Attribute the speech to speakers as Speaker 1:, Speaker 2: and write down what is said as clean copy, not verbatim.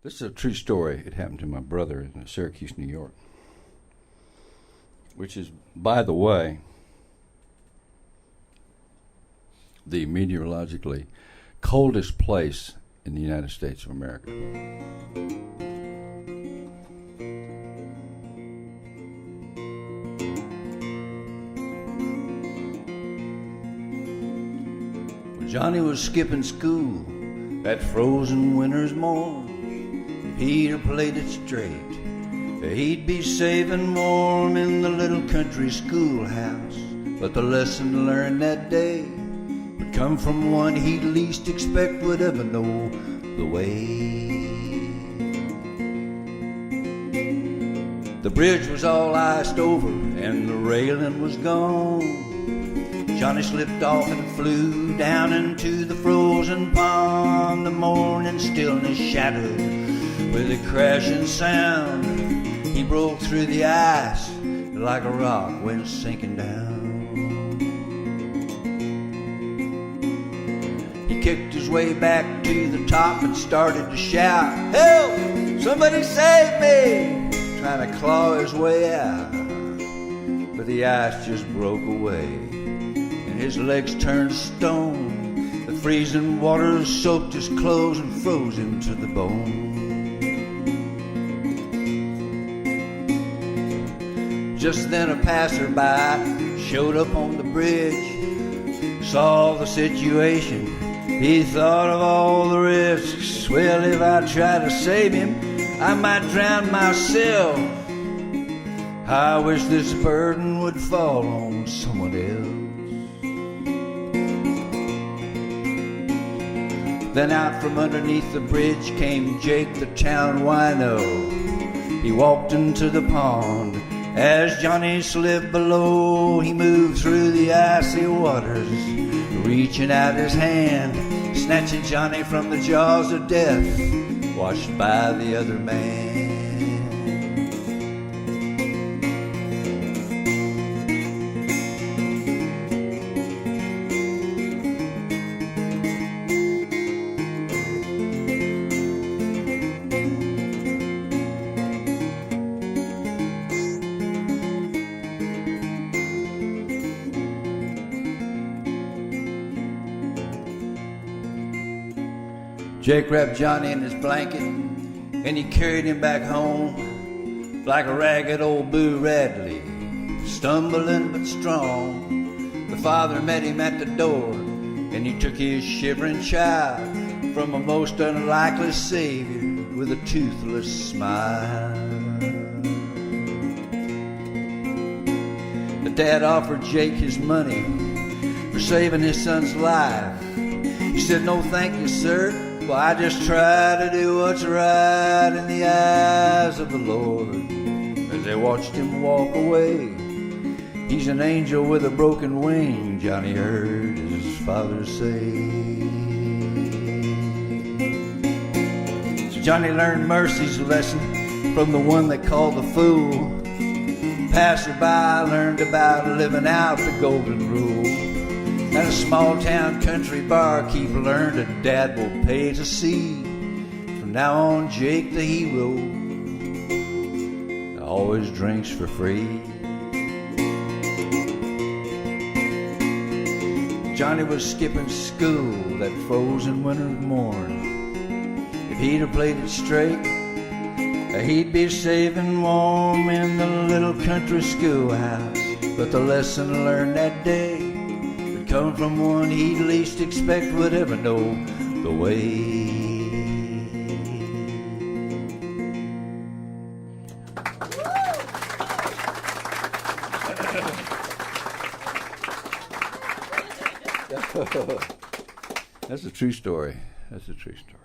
Speaker 1: This is a true story. It happened to my brother in Syracuse, New York, which is, by the way, the meteorologically coldest place in the United States of America. Johnny was skipping school that frozen winter's morn. If he'd played it straight, he'd be safe and warm in the little country schoolhouse. But the lesson learned that day would come from one he'd least expect would ever know the way. The bridge was all iced over and the railing was gone. Johnny slipped off and flew down into the frozen pond. The morning stillness shattered with a crashing sound. He broke through the ice like a rock went sinking down. He kicked his way back to the top and started to shout, "Help! Somebody save me!" Trying to claw his way out, but the ice just broke away. His legs turned stone. The freezing water soaked his clothes and froze him to the bone. Just then a passerby showed up on the bridge, saw the situation. He thought of all the risks. Well, if I try to save him, I might drown myself. I wish this burden would fall on someone else. Then out from underneath the bridge came Jake, the town wino. He walked into the pond as Johnny slipped below. He moved through the icy waters, reaching out his hand, snatching Johnny from the jaws of death, washed by the other man. Jake wrapped Johnny in his blanket and he carried him back home like a ragged old Boo Radley, stumbling but strong. The father met him at the door and he took his shivering child from a most unlikely savior with a toothless smile. The dad offered Jake his money for saving his son's life. He said, "No thank you, sir. Well, I just try to do what's right in the eyes of the Lord." As they watched him walk away, "He's an angel with a broken wing," Johnny heard his father say. So Johnny learned mercy's lesson from the one they called the fool. Passerby learned about living out the golden rule. At a small town country barkeep learned that dad will pay to see. From now on, Jake the hero always drinks for free. Johnny was skipping school that frozen winter's morn. If he'd have played it straight, he'd be safe and warm in the little country schoolhouse. But the lesson learned that day come from one he'd least expect would ever know the way. That's a true story. That's a true story.